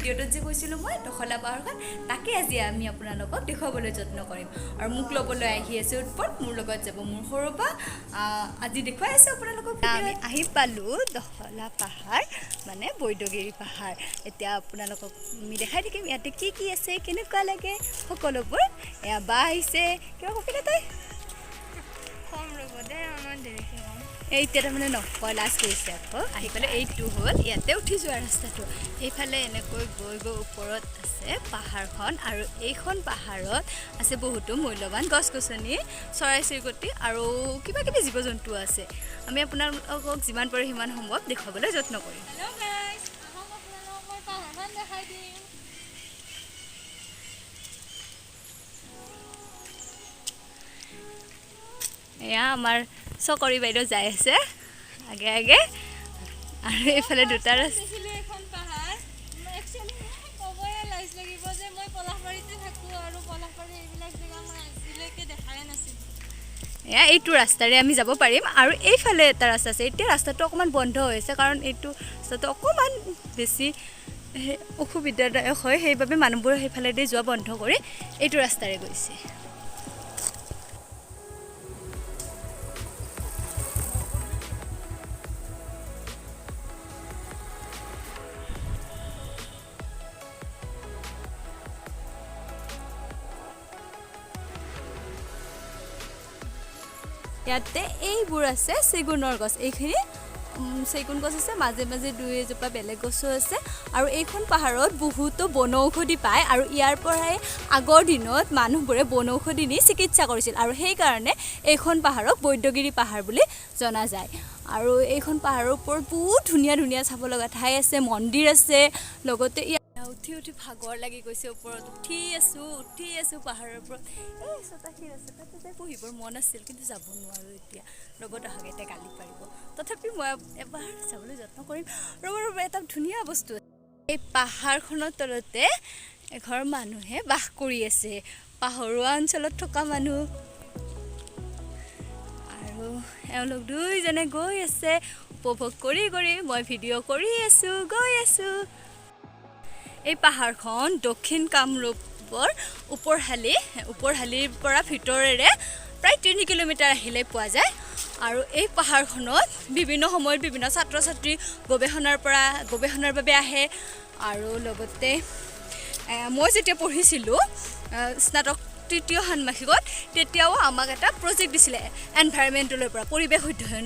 ভিডিঅ'টোত যে কৈছিলোঁ মই দখলা পাহাৰখন তাকে আজি আমি আপোনালোকক দেখুৱাবলৈ যত্ন কৰিম আৰু মোক ল'বলৈ আহি আছে উৎপল মোৰ লগত যাব মোৰ সৰুৰ পৰা আজি দেখুৱাই আছোঁ আপোনালোকক আমি আহি পালোঁ দখলা পাহাৰ মানে বৈদগিৰি পাহাৰ এতিয়া আপোনালোকক আমি দেখাই থাকিম ইয়াতে কি কি আছে কেনেকুৱা লাগে সকলোবোৰ এয়া বা আহিছে কিবা কপিলে তই কম ৰ'ব দে আমাৰ দেৰিকৈ কম এতিয়া তাৰমানে নকয় লাজ কৰিছে আকৌ আহি পেলাই এইটো হ'ল ইয়াতে উঠি যোৱা ৰাস্তাটো এইফালে এনেকৈ গৈ গৈ ওপৰত আছে পাহাৰখন আৰু এইখন পাহাৰত আছে বহুতো মূল্যৱান গছ গছনি চৰাই চিৰিকটি আৰু কিবা কিবি জীৱ জন্তু আছে আমি আপোনালোকক যিমান পাৰোঁ সিমান সম্ভৱ দেখুৱাবলৈ যত্ন কৰিম এয়া আমাৰ চকৰি বাইদেউ যাই আছে আগে আগে আৰু এইফালে দুটা এয়া এইটো ৰাস্তাৰে আমি যাব পাৰিম আৰু এইফালে এটা ৰাস্তা আছে এতিয়া ৰাস্তাটো অকণমান বন্ধ হৈছে কাৰণ এইটো ৰাস্তাটো অকণমান বেছি অসুবিধাদায়ক হয় সেইবাবে মানুহবোৰ সেইফালেদি যোৱা বন্ধ কৰি এইটো ৰাস্তাৰে গৈছে ইয়াতে এইবোৰ আছে চেগুনৰ গছ এইখিনি চেগুন গছ আছে মাজে মাজে দুই এজোপা বেলেগ গছো আছে আৰু এইখন পাহাৰত বহুতো বনৌষধি পায় আৰু ইয়াৰ পৰাই আগৰ দিনত মানুহবোৰে বনৌষধি নি চিকিৎসা কৰিছিল আৰু সেইকাৰণে এইখন পাহাৰক বৈদগিৰি পাহাৰ বুলি জনা যায় আৰু এইখন পাহাৰৰ ওপৰত বহুত ধুনীয়া ধুনীয়া চাব লগা ঠাই আছে মন্দিৰ আছে লগতে উঠি উঠি ভাগৰ লাগি গৈছে ওপৰত উঠি আছোঁ পাহাৰৰ ওপৰত এই চতাশীৰ আছে তাতে যাই পঢ়িবৰ মন আছিল কিন্তু যাব নোৱাৰোঁ এতিয়া লগত অহাকেইটা গালি পাৰিব তথাপি মই এবাৰ যাবলৈ যত্ন কৰিম ৰ'ব এটা ধুনীয়া বস্তু এই পাহাৰখনৰ তলতে এঘৰ মানুহে বাস কৰি আছে পাহাৰুৱা অঞ্চলত থকা মানুহ আৰু এওঁলোক দুইজনে গৈ আছে উপভোগ কৰি মই ভিডিঅ' কৰি আছোঁ গৈ আছোঁ এই পাহাৰখন দক্ষিণ কামৰূপৰ ওপৰহালিৰ পৰা ভিতৰেৰে প্ৰায় 3 কিলোমিটাৰ আহিলে পোৱা যায় আৰু এই পাহাৰখনত বিভিন্ন সময়ত বিভিন্ন ছাত্ৰ ছাত্ৰী গৱেষণাৰ বাবে আহে আৰু লগতে মই যেতিয়া পঢ়িছিলোঁ স্নাতক তৃতীয় ষান্মাসিকত তেতিয়াও আমাক এটা প্ৰজেক্ট দিছিলে এনভাইৰনমেণ্টৰ পৰা পৰিৱেশ অধ্যয়ন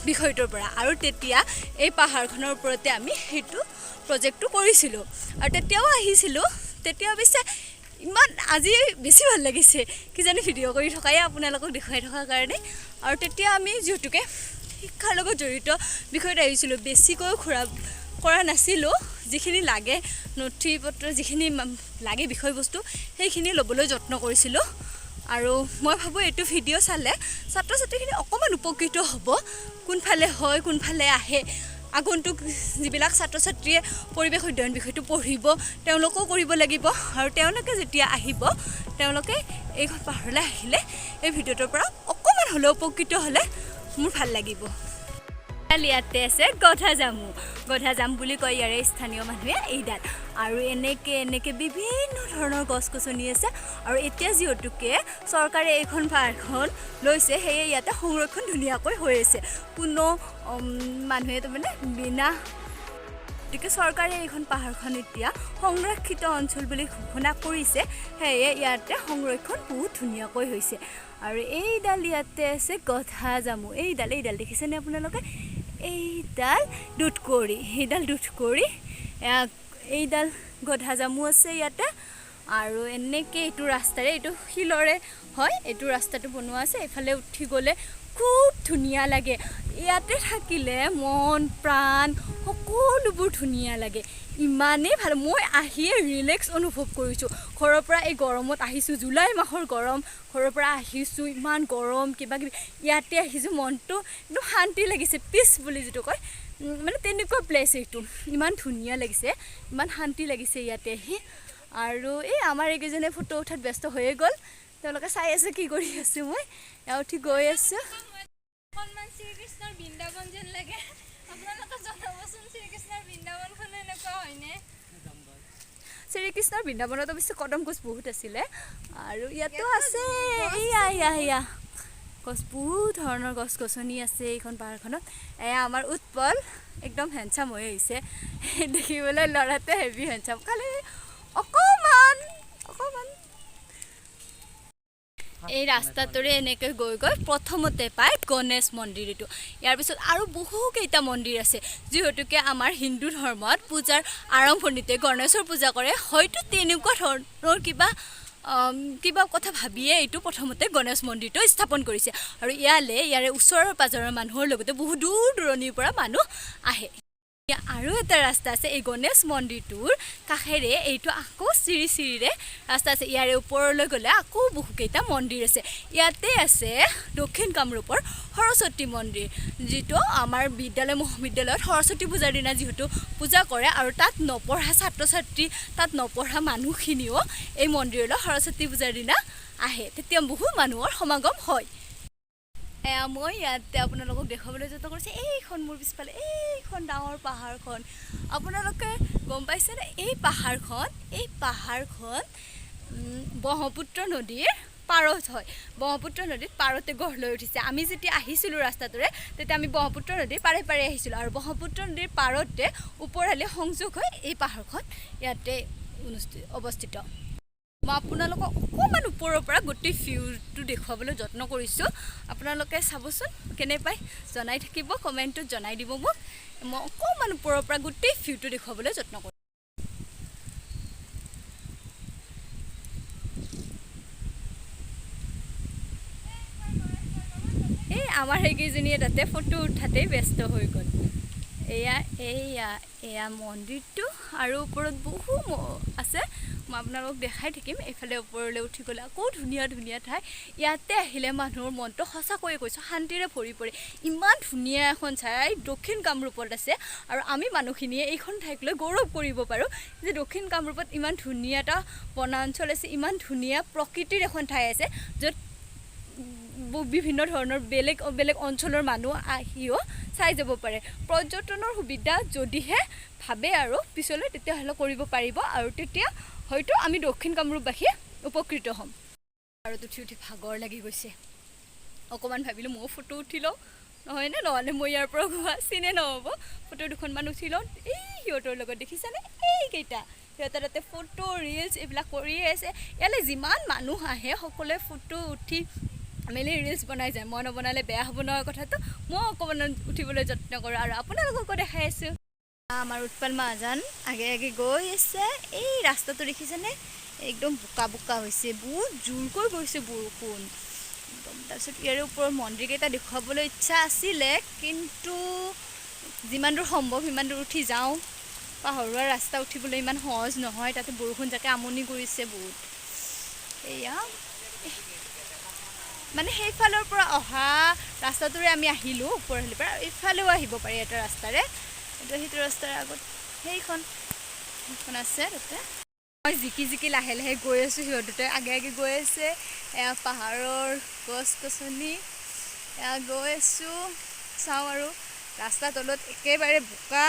বিষয়টোৰ পৰা আৰু তেতিয়া এই পাহাৰখনৰ ওপৰতে আমি সেইটো প্ৰজেক্টটো কৰিছিলোঁ আৰু তেতিয়াও আহিছিলোঁ তেতিয়া অৱশ্যে ইমান আজি বেছি ভাল লাগিছে কিজানি ভিডিঅ' কৰি থকাই আপোনালোকক দেখুৱাই থকাৰ কাৰণে আৰু তেতিয়া আমি যিহেতুকে শিক্ষাৰ লগত জড়িত বিষয়ত আহিছিলোঁ বেছিকৈ কৰা নাছিলোঁ যিখিনি লাগে নথি পত্ৰ যিখিনি লাগে বিষয়বস্তু সেইখিনি ল'বলৈ যত্ন কৰিছিলোঁ আৰু মই ভাবোঁ এইটো ভিডিঅ' চালে ছাত্ৰ ছাত্ৰীখিনি অকণমান উপকৃত হ'ব কোনফালে হয় কোনফালে আহে আগন্তুক যিবিলাক ছাত্ৰ ছাত্ৰীয়ে পৰিৱেশ অধ্যয়ন বিষয়টো পঢ়িব তেওঁলোকেও কৰিব লাগিব আৰু তেওঁলোকে যেতিয়া আহিব তেওঁলোকে এইখন পাহাৰলৈ আহিলে এই ভিডিঅ'টোৰ পৰা অকণমান হ'লেও উপকৃত হ'লে মোৰ ভাল লাগিব ইয়াতে আছে গধাজামু বুলি কয় ইয়াৰে স্থানীয় মানুহে এইডাল আৰু এনেকৈ বিভিন্ন ধৰণৰ গছ গছনি আছে আৰু এতিয়া যিহেতুকে চৰকাৰে এইখন পাহাৰখন লৈছে সেয়ে ইয়াতে সংৰক্ষণ ধুনীয়াকৈ হৈ আছে কোনো মানুহে তাৰমানে বিনা গতিকে চৰকাৰে এইখন পাহাৰখন এতিয়া সংৰক্ষিত অঞ্চল বুলি ঘোষণা কৰিছে সেয়ে ইয়াতে সংৰক্ষণ বহুত ধুনীয়াকৈ হৈছে আৰু এইডাল ইয়াতে আছে গধাজামু এইডাল দেখিছেনে আপোনালোকে এইডাল দুধকৰি এইডাল গধাজামু আছে ইয়াতে আৰু এনেকৈ এইটো ৰাস্তাৰে এইটো শিলৰে হয় এইটো ৰাস্তাটো বনোৱা আছে এইফালে উঠি গ'লে খুব ধুনীয়া লাগে ইয়াতে থাকিলে মন প্ৰাণ সকলোবোৰ ধুনীয়া লাগে ইমানেই ভাল মই আহিয়ে ৰিলেক্স অনুভৱ কৰিছোঁ ঘৰৰ পৰা এই গৰমত আহিছোঁ জুলাই মাহৰ গৰম ঘৰৰ পৰা আহিছোঁ ইমান গৰম কিবাকিবি ইয়াতে আহিছোঁ মনটো একদম শান্তি লাগিছে পিচ বুলি যিটো কয় মানে তেনেকুৱা প্লেচ এইটো ইমান ধুনীয়া লাগিছে ইমান শান্তি লাগিছে ইয়াতে আহি আৰু এই আমাৰ এইকেইজনে ফটো উঠাত ব্যস্ত হৈয়ে গ'ল তেওঁলোকে চাই আছে কি কৰি আছোঁ মই এয়া উঠি গৈ আছোঁ শ্ৰীকৃষ্ণৰ বৃন্দাবন যেন লাগে আপোনালোকে জনাবচোন শ্ৰীকৃষ্ণৰ বৃন্দাবনখন এনেকুৱা হয়নে শ্ৰীকৃষ্ণৰ বৃন্দাবনত অৱশ্যে কদম গছ বহুত আছিলে আৰু ইয়াতো আছে এয়া গছ বহুত ধৰণৰ গছ গছনি আছে এইখন পাহাৰখনত এয়া আমাৰ উৎপল একদম হেণ্ডচাম হৈ আহিছে দেখিবলৈ ল'ৰাতে হেভি হেণ্ডচাম খালি অকণমান এই ৰাস্তাটোৰে এনেকৈ গৈ প্ৰথমতে পায় গণেশ মন্দিৰ এইটো ইয়াৰ পিছত আৰু বহুকেইটা মন্দিৰ আছে যিহেতুকে আমাৰ হিন্দু ধৰ্মত পূজাৰ আৰম্ভণিতে গণেশৰ পূজা কৰে হয়তো তেনেকুৱা ধৰণৰ কিবা কথা ভাবিয়ে এইটো প্ৰথমতে গণেশ মন্দিৰটো স্থাপন কৰিছে আৰু ইয়াৰে ওচৰৰ পাজৰৰ মানুহৰ লগতে বহু দূৰ দূৰণিৰ পৰা মানুহ আহে আৰু এটা ৰাস্তা আছে এই গণেশ মন্দিৰটোৰ কাষেৰে এইটো আকৌ চিৰিৰে ৰাস্তা আছে ইয়াৰে ওপৰলৈ গ'লে আকৌ বহুকেইটা মন্দিৰ আছে ইয়াতে আছে দক্ষিণ কামৰূপৰ সৰস্বতী মন্দিৰ যিটো আমাৰ বিদ্যালয় মহাবিদ্যালয়ত সৰস্বতী পূজাৰ দিনা যিহেতু পূজা কৰে আৰু তাত নপঢ়া ছাত্ৰ ছাত্ৰী তাত নপঢ়া মানুহখিনিও এই মন্দিৰলৈ সৰস্বতী পূজাৰ দিনা আহে তেতিয়া বহু মানুহৰ সমাগম হয় মই ইয়াতে আপোনালোকক দেখুৱাবলৈ যত্ন কৰিছোঁ এইখন মোৰ পিছফালে এইখন ডাঙৰ পাহাৰখন আপোনালোকে গম পাইছেনে এই পাহাৰখন ব্ৰহ্মপুত্ৰ নদীৰ পাৰত হয় ব্ৰহ্মপুত্ৰ নদীত পাৰতে গঢ় লৈ উঠিছে আমি যেতিয়া আহিছিলোঁ ৰাস্তাটোৰে তেতিয়া আমি ব্ৰহ্মপুত্ৰ নদীৰ পাৰে আহিছিলোঁ আৰু ব্ৰহ্মপুত্ৰ নদীৰ পাৰতে ওপৰেৰে সংযোগ হৈ এই পাহাৰখন ইয়াতে অৱস্থিত মই আপোনালোকক অকণমান ওপৰৰ পৰা গোটেই ভিউটো দেখুৱাবলৈ যত্ন কৰিছোঁ আপোনালোকে চাবচোন কেনে পায় জনাই থাকিব কমেণ্টত জনাই দিব মোক মই অকণমান ওপৰৰ পৰা গোটেই ভিউটো দেখুৱাবলৈ যত্ন কৰিছোঁ এই আমাৰ সেইকেইজনীয়ে তাতে ফটো উঠাতেই ব্যস্ত হৈ গ'ল এয়া মন্দিৰটো আৰু ওপৰত বহু আছে মই আপোনালোকক দেখাই থাকিম এইফালে ওপৰলৈ উঠি গ'লে আকৌ ধুনীয়া ঠাই ইয়াতে আহিলে মানুহৰ মনটো সঁচাকৈয়ে কৈছোঁ শান্তিৰে ভৰি পৰে ইমান ধুনীয়া এখন ঠাই দক্ষিণ কামৰূপত আছে আৰু আমি মানুহখিনিয়ে এইখন ঠাইক লৈ গৌৰৱ কৰিব পাৰোঁ যে দক্ষিণ কামৰূপত ইমান ধুনীয়া এটা বনাঞ্চল আছে ইমান ধুনীয়া প্ৰকৃতিৰ এখন ঠাই আছে য'ত বিভিন্ন ধৰণৰ বেলেগ অঞ্চলৰ মানুহ আহিও চাই যাব পাৰে পৰ্যটনৰ সুবিধা যদিহে ভাবে আৰু পিছলৈ তেতিয়াহ'লে কৰিব পাৰিব আৰু তেতিয়া হয়তো আমি দক্ষিণ কামৰূপবাসী উপকৃত হ'ম আৰু উঠি ভাগৰ লাগি গৈছে অকণমান ভাবিলোঁ ময়ো ফটো উঠি লওঁ নহয়নে নহ'লে মই ইয়াৰ পৰা গোৱা চিনে নহ'ব ফটো দুখনমান উঠি লওঁ এই সিহঁতৰ লগত দেখিছানে এইকেইটা সিহঁতে তাতে ফটো ৰিলছ এইবিলাক কৰিয়ে আছে ইয়ালৈ যিমান মানুহ আহে সকলোৱে ফটো উঠি মেলি ৰিলছ বনাই যায় মই নবনালে বেয়া হ'ব নহয় কথাটো মই অকণমান উঠিবলৈ যত্ন কৰোঁ আৰু আপোনালোককো দেখাই আছোঁ আমাৰ উৎপল মহাজন আগে গৈ আছে এই ৰাস্তাটো দেখিছেনে একদম বোকা হৈছে বহুত জোৰকৈ গৈছে বৰষুণ তাৰপিছত ইয়াৰে ওপৰত মন্দিৰকেইটা দেখুৱাবলৈ ইচ্ছা আছিলে কিন্তু যিমান দূৰ সম্ভৱ সিমান দূৰ উঠি যাওঁ পাহাৰুৱা ৰাস্তা উঠিবলৈ ইমান সহজ নহয় তাতে বৰষুণ যাকে আমনি কৰিছে বহুত এয়া মানে সেইফালৰ পৰা অহা ৰাস্তাটোৰে আমি আহিলোঁ ওপৰফালৰ পৰা এইফালেও আহিব পাৰি এটা ৰাস্তাৰে সেইটো ৰাস্তাৰ আগত সেইখন আছে তাতে মই জিকি লাহে গৈ আছোঁ সিহঁতে আগে গৈ আছে এয়া পাহাৰৰ গছ গছনি এয়া গৈ আছোঁ চাওঁ আৰু ৰাস্তাৰ তলত একেবাৰে বোকা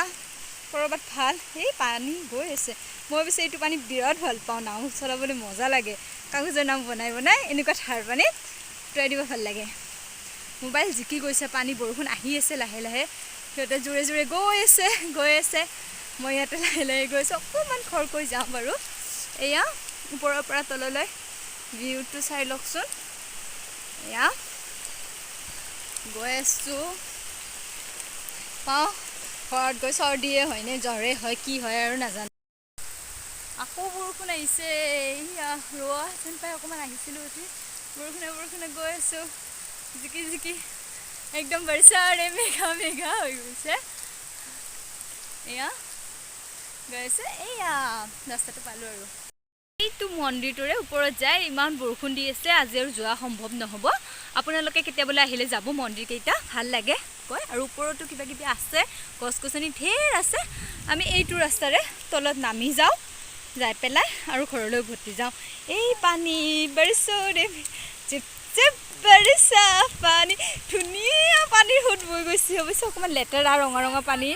ক'ৰবাত ভাল সেই পানী গৈ আছে মই পিছে এইটো পানী বিৰাট ভাল পাওঁ নাও চলাবলৈ মজা লাগে কাগজৰ নাও বনাই এনেকুৱা ঠাৰ পানীত উটুৱাই দিব ভাল লাগে মোবাইল জিকি গৈছে পানী বৰষুণ আহি আছে লাহে সিহঁতে জোৰে গৈ আছে মই ইয়াতে লাহে গৈছোঁ অকণমান খৰকৈ যাওঁ বাৰু এয়া ওপৰৰ পৰা তললৈ ভিউটো চাই লওকচোন এয়া গৈ আছোঁ পাওঁ ঘৰত গৈ চৰ্দিয়ে হয়নে জ্বৰে হয় কি হয় আৰু নাজানো আকৌ বৰষুণ আহিছে এয়া ৰোৱা যেন পাই অকণমান আহিছিলোঁ উঠি বৰষুণে গৈ আছোঁ জিকি একদম বাৰিষাৰে মেঘা হৈ গৈছে এয়া গৈ আছে এয়া ৰাস্তাটো পালোঁ আৰু এইটো মন্দিৰটোৰে ওপৰত যায় ইমান বৰষুণ দি আছে আজি আৰু যোৱা সম্ভৱ নহ'ব আপোনালোকে কেতিয়াবলৈ আহিলে যাব মন্দিৰকেইটা ভাল লাগে কয় আৰু ওপৰতো কিবাকিবি আছে গছ গছনি ঢেৰ আছে আমি এইটো ৰাস্তাৰে তলত নামি যাওঁ যাই পেলাই আৰু ঘৰলৈ উভতি যাওঁ এই পানী বাৰিষাৰে চিপ বাৰিষা পানী ধুনীয়া পানীৰ সোঁত বৈ গৈছে অৱশ্যে অকণমান লেতেৰা ৰঙা পানী